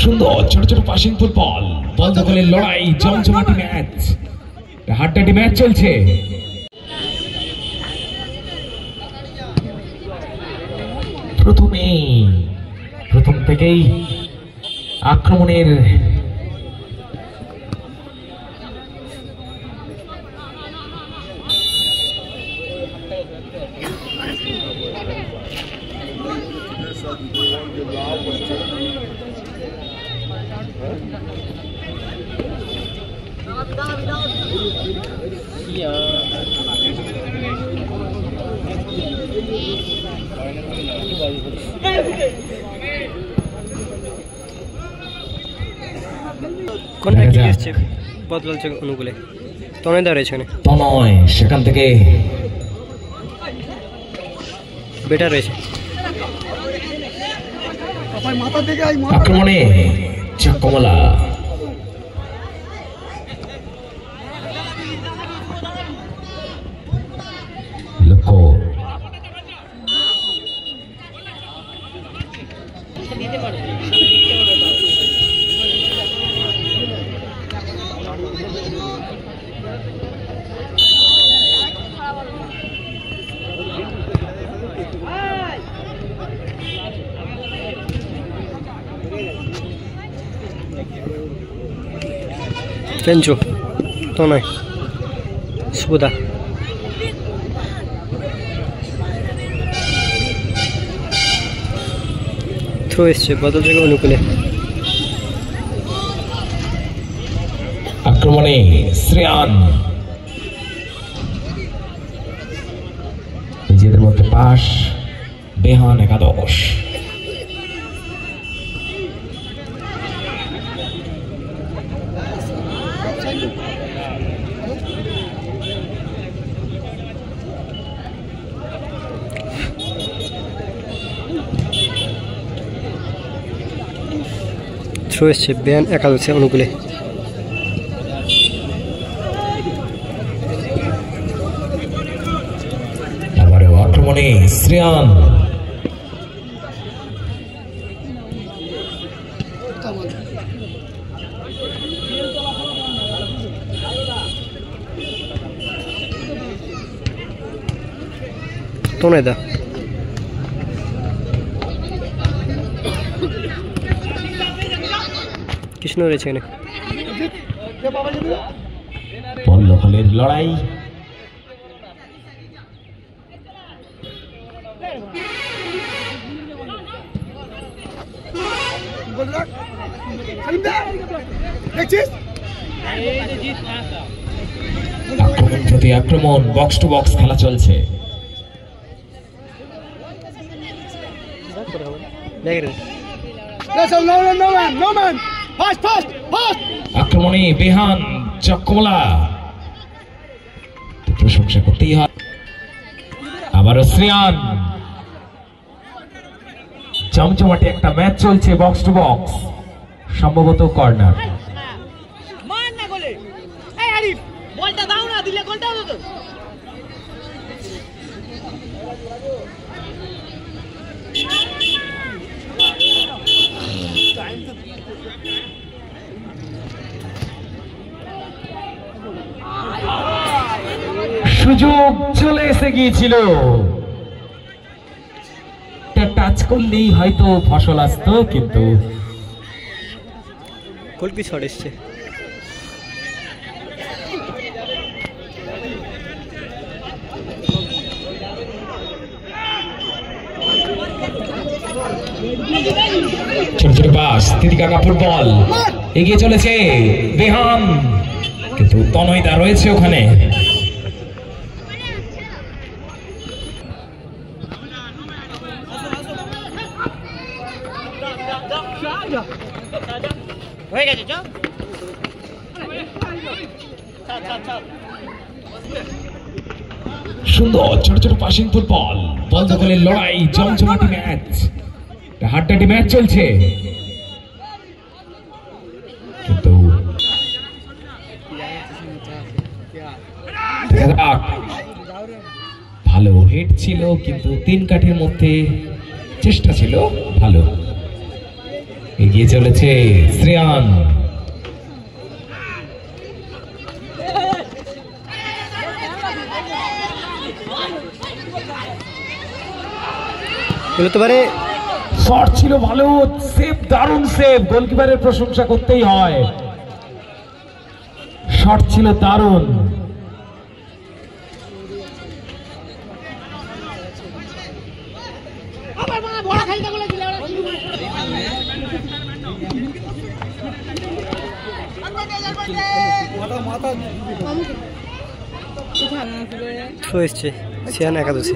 সুন্দর ছোট ছোট পাসিং ফুটবল, বল দখলের লড়াই, জমজমাটি ম্যাচ, হাড্ডাহাড্ডি ম্যাচ চলছে। প্রথম থেকেই আক্রমণের বদলাচ্ছে অনুকূলে তনয় দাঁড়িয়েছে এখানে, তনয় সেখান থেকে বেটার রয়েছে আক্রমণে কমলা লক্ষ্য পেঞ্চো তনয় সুবুদা থ্রো এসছে বদল থেকে অনুকূলে। আক্রমণে শ্রেয়ান নিজেদের মধ্যে পাস, বেহান একাদশ। থ্রো এসছে বেহান একাদশে অনুকূলে। আবারও আক্রমণে শ্রেয়ান তনয়দা কৃষ্ণ রয়েছে এখানে, বল দখলের লড়াই, আক্রমণ প্রতি আক্রমণ, বক্স টু বক্স খেলা চলছে। আক্রমণে বেহান চকমলা প্রশংসা করতেই হয়। আবারও শ্রেয়ান, চমচমাটি একটা ম্যাচ চলছে বক্স টু বক্স, সম্ভবত কর্নার। সুযোগ চলে এসে গিয়েছিল, টাচ করলেই হয়তো ফসল আসতো, কিন্তু গোলকি শট এসছে। ছোট ছোট পাস, তিতিকা কাপুর বল এগিয়ে চলেছে বেহান, কিন্তু তনয়দা রয়েছে ওখানে। সুন্দর ছোট ছোট পাসিং ফুটবল, বল দখলের লড়াই, জমজমাটি ম্যাচ, হাড্ডাহাড্ডি ম্যাচ চলছে। ছিল, কিন্তু 3 কাঠির মধ্যে চেষ্টা ছিল ভালো। এগিয়ে চলেছে শ্রেয়ান। বলতে পারে শট ছিল ভালো, সেভ, দারুণ সেভ, গোলকিপারের প্রশংসা করতেই হয়। শট ছিল দারুণ। থ্রো এসছে সিয়ান একাদশে।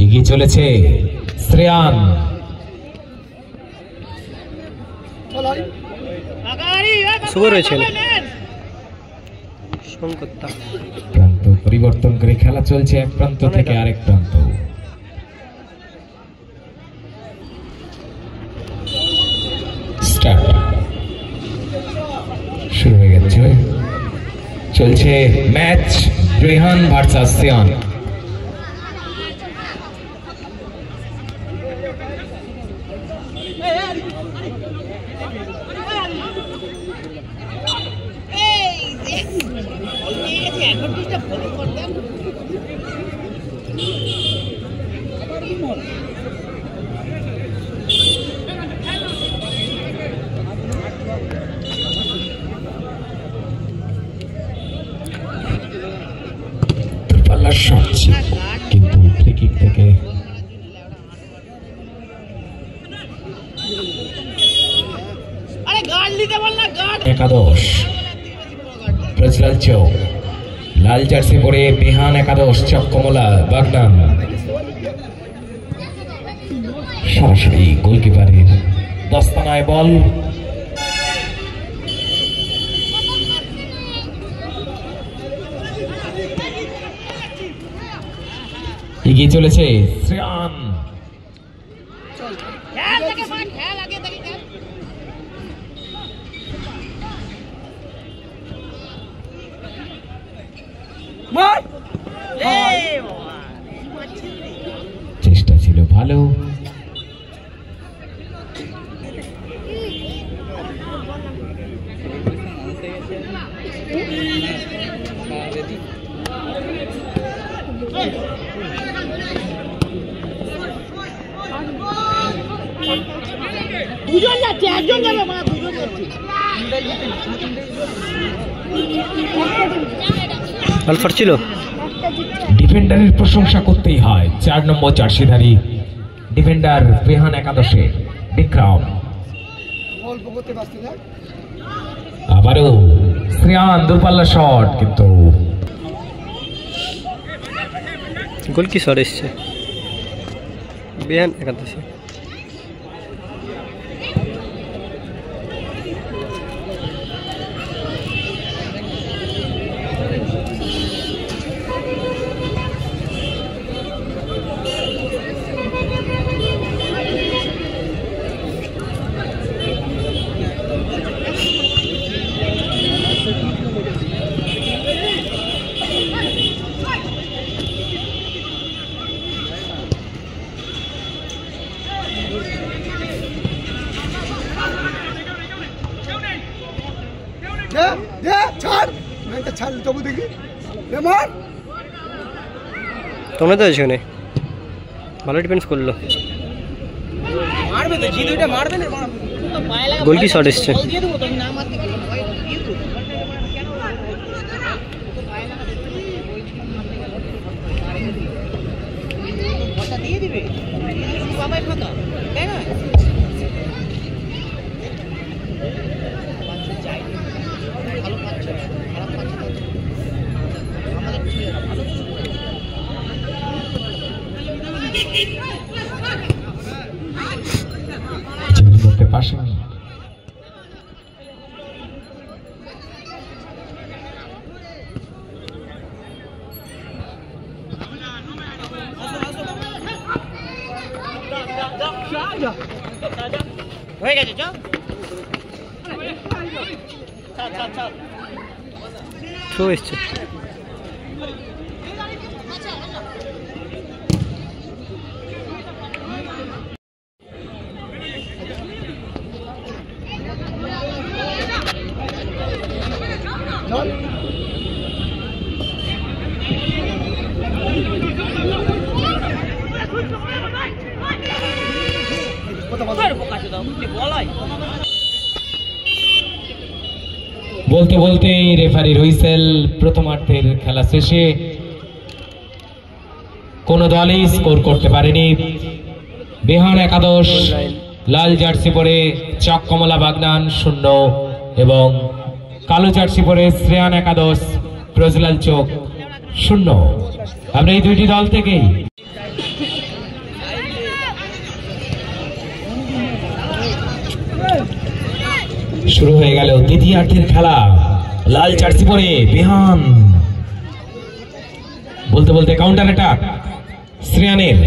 এগিয়ে চলেছে শ্রেয়ান। শুভ রয়েছে সংকটটা। প্রান্ত পরিবর্তন করে খেলা চলছে এক প্রান্ত থেকে আরেক প্রান্ত। স্টার্ট শুরু হয়ে গেছে, চলছে ম্যাচ রেহান ভার্সাস শ্রেয়ান। কিন্তু ফ্রি কিক থেকে একাদশ প্রজ্জ্বল চৌ, লাল জার্সি পরে বেহান একাদশ চক্কমলা বাগনান। সরাসরি গোলকিপারের দস্তানায় বল। এগিয়ে চলেছে শ্রেয়ান। চেষ্টা ছিল ভালো। দুজন যাচ্ছে, একজন যাবে মা, দুজন যাচ্ছে। আলফার ছিল। ডিফেন্ডারের প্রশংসা করতেই হয়। 4 নম্বর জার্সিধারী ডিফেন্ডার বেহান একাদশে বিক্রম। আবারও শ্রেয়ান দূরপাল্লা শট, কিন্তু গোল কি শট এসছে বেহান একাদশে। তোমরা তো এখানে ভালো ডিফেন্স করলো। গোল কি শট এসছে। পাশে হয়ে গেছে চ থ্রো এসছে। বলতে বলতে রেফারির হুইসেল। প্রথমার্ধের খেলা শেষে কোন দলই স্কোর করতে পারেনি। বেহান একাদশ লাল জার্সি পরে চক কমলা বাগনান 0 এবং কালো জার্সি পরে শ্রেয়ান একাদশ ব্রজলাল চোখ 0। আমরা এই দুইটি দল থেকেই শুরু হয়ে গেল দ্বিতীয়ার্ধের খেলা। লাল জার্সি পরে বেহান, বলতে বলতে কাউন্টার অ্যাটাক শ্রেয়ানের।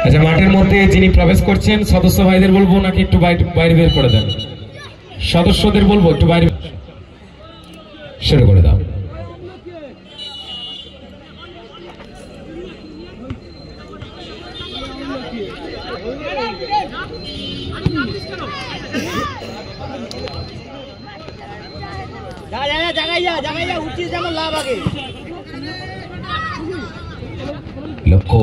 আচ্ছা, মাঠের মধ্যে যিনি প্রবেশ করছেন সদস্য ভাইদের বলবো নাকি একটু বাইরে বের করে দেন? সদস্যদের বলবো একটু বাইরে শুরু করে দাও। লক্ষ্য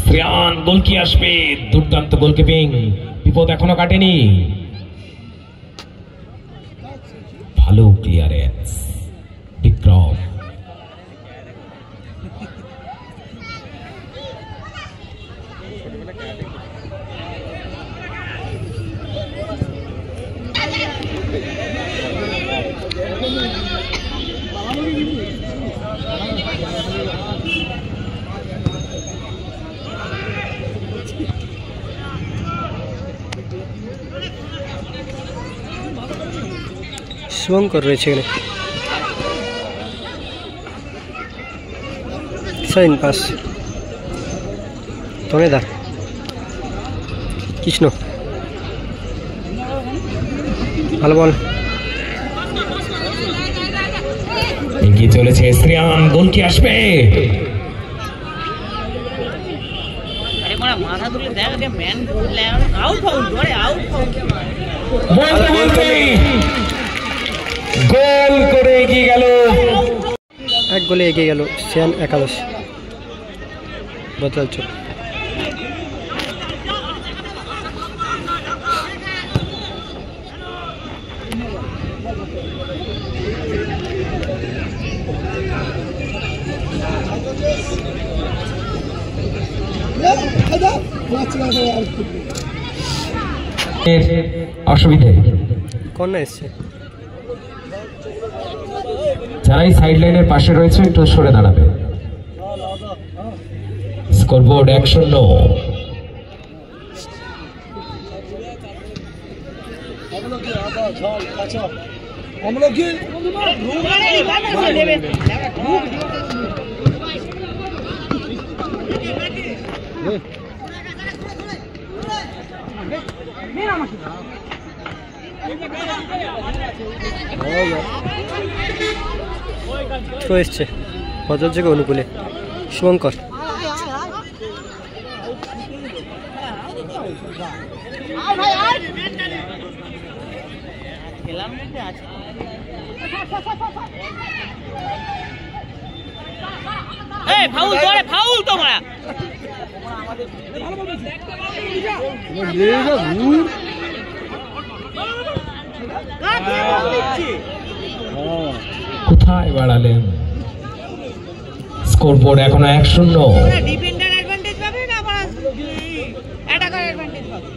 শ্রেয়ান, গোল কি আসবে? দুর্দান্ত গোলকিপিং, বিপদ এখনো কাটেনি। ভালো ক্লিয়ারেন্স বিক্রম। শুভঙ্কর রয়েছে এখানে। সাইন পাস তনেদা কৃষ্ণ, ভালো বল। এগিয়ে চলেছে শ্রেয়ান, গোল কি আসবে? মাথা তুলে দেখ ম্যান আউট আউট বলতে বলতে গোল করে এগিয়ে গেল। এক গোলে এগিয়ে গেল শ্রেয়ান একাদশ বদলাল চোখ। অসুবিধে কর্নার এসছে। যারাই সাইড লাইনের পাশে রয়েছে একটু সরে দাঁড়াবে। স্কোরবোর্ড 1-0। থ্রো এসছে বদল থেকে অনুকূলে। শুভঙ্কর ফাউল ধরে ফাউল তো মারা কোথায় বাড়ালেন? স্কোরবোর্ড এখনো 1-0। ডিফেন্ডার অ্যাডভান্টেজ পাবে না আবার অ্যাটাকার অ্যাডভান্টেজ পাবে।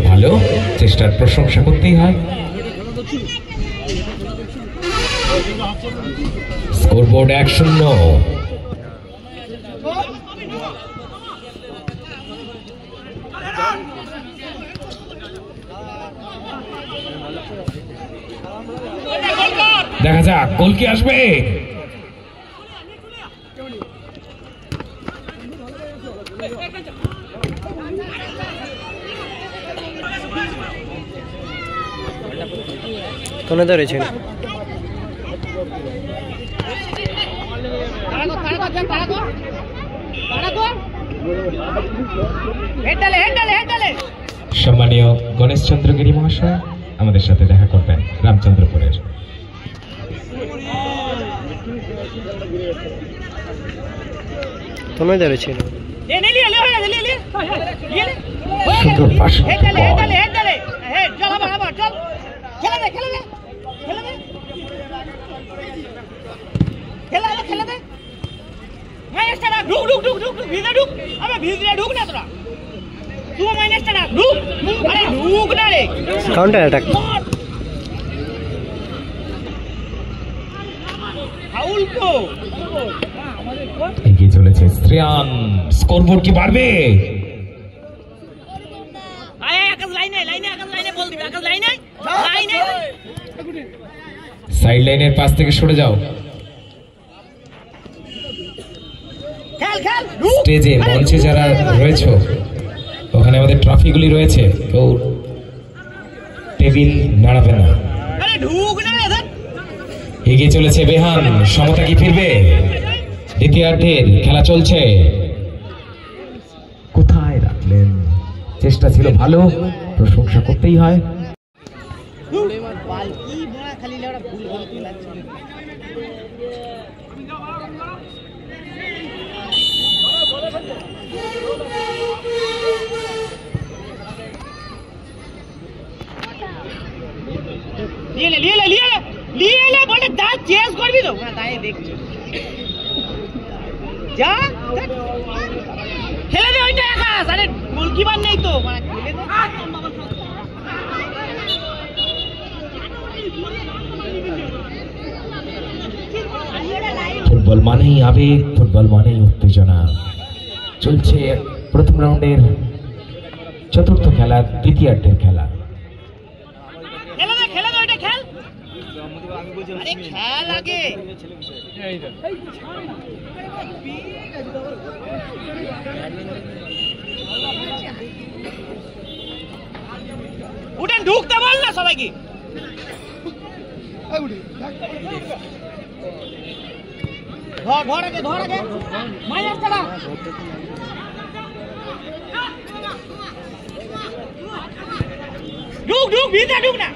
ভালো, চেষ্টার প্রশংসা করতেই হয়। স্কোরবোর্ড 1-0। দেখা যাক গোল কি আসবে। কোনে ধরেছেন সম্মানীয় গণেশ চন্দ্র গিরি মহাশয় আমাদের সাথে দেখা করবেন রামচন্দ্রপুরের। কোনে ধরেছেন সুন্দর পাশে কাউন্টার অ্যাটাক। এগিয়ে চলেছে শ্রেয়ান। স্কোরবোর্ড কি বাড়বে? সাইড লাইনের পাশ থেকে সরে যাও। স্টেজে মঞ্চে যারা রয়েছে ওখানে আমাদের ট্রফিগুলি রয়েছে, কেউ টেবিল নাড়াবে না। এগিয়ে চলেছে বেহান। সমতা কি ফিরবে? দ্বিতীয়ার্ধের খেলা চলছে। কোথায় রাখলেন? চেষ্টা ছিল ভালো, প্রশংসা করতেই হয়। ফুটবল মানেই আবেগ, ফুটবল মানেই উত্তেজনা। চলছে প্রথম রাউন্ডের চতুর্থ খেলা, দ্বিতীয়ার্ধের খেলা। উঠেন, ঢুকতে বল না সবাইকে। ধর আগে মাইনাসটা না। ঢুক ভিতরে ঢুক না।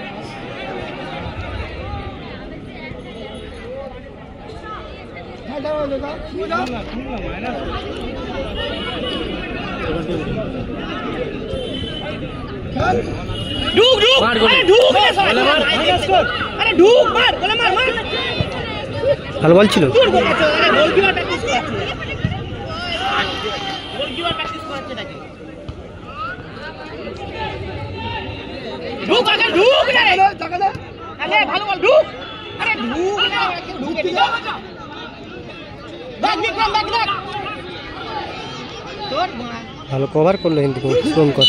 ভালো বল ছিল। ভালো কভার করলো কিন্তু শ্রমকর।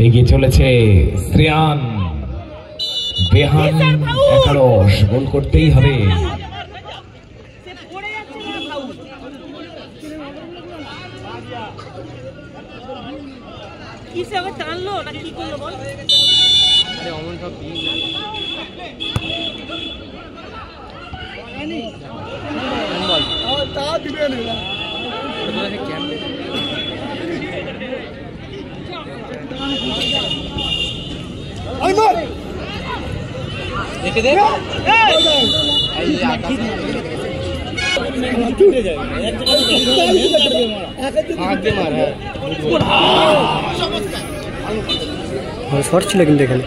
এগিয়ে চলেছে শ্রেয়ান। বেহান একাদশ, গোল করতেই হবে। টানলো না কি করলো বল? শর্ট ছিল কিন্তু এখানে।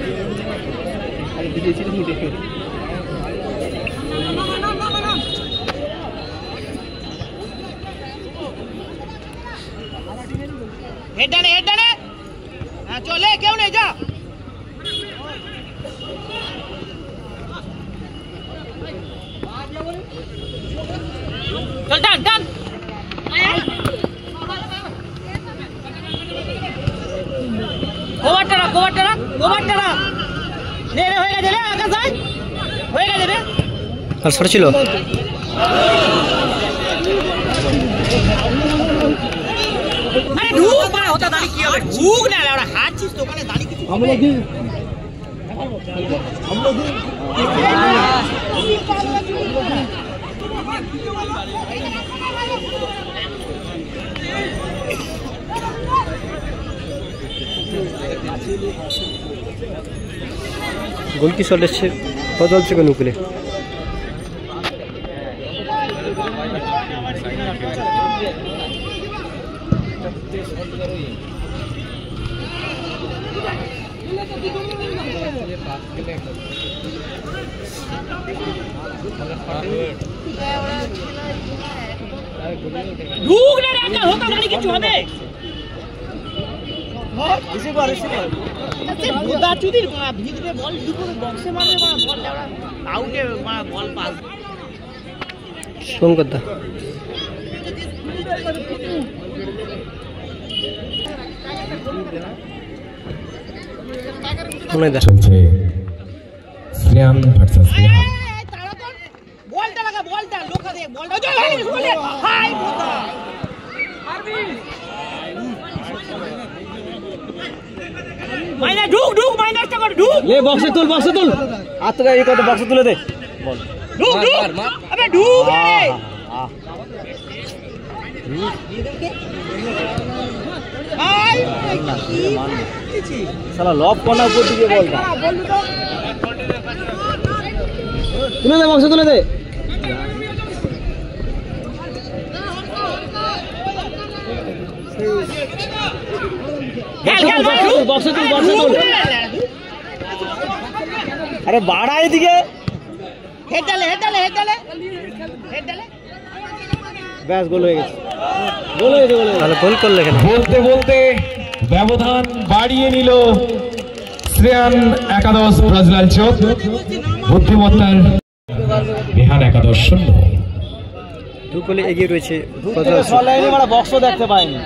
হেড ডানে হ্যাঁ চলে কেউ নেই যা চল ডান কোভারটা নে হয়ে গেছে রে আকাশ ভাই হয়ে গেছে রে আর ছোট ছিল আরে ঢুক না ওটা দাঁড়িয়ে কি হবে ঢুক না ওরা হাঁটছিস তো ওখানে দাঁড়িয়ে কিছু আমরা কি গোল কি চলেছে বদলছে কোন উপলে ঢুক না রে আকাশ ওটা দাঁড়িয়ে কিছু হবে চুদির ভিতরে বল দুপুরে বক্সে মারবে বলটা ওরা আউটে বল পাস শঙ্কর দা চলছে শ্রেয়ান ভার্সেস রেহান বলটা লাগা বলটা লোকা দে বলটা হাই বোতা মাইনা ঢুক মাইনাসটা কর ঢুক লে বক্সে তুল আর তো এই কথা বক্সে তুলে দে বল ঢুক আবে ঢুক রে হাই শালা লব কোনা উপর দিকে বলটা বললু তো তুলে দে বক্সে তুলে দে খেল বক্সে তুল আরে বাড়া এদিকে হেড ডালে ব্যাস গোল হয়ে গেছে তাহলে গোল করলে কেন বলতে বলতে ব্যবধান বাড়িয়ে নিল শ্রেয়ান একাদশ ব্রাজিল চোখ বুদ্ধিমত্তার রেহান একাদশ 0 দু গোলে এগিয়ে রয়েছে বক্সও দেখতে পাইনি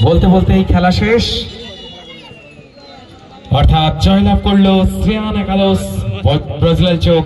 বলতে বলতে এই খেলা শেষ অর্থাৎ জয়লাভ করলো শ্রেয়ান একাদশ ব্রাজিল চোখ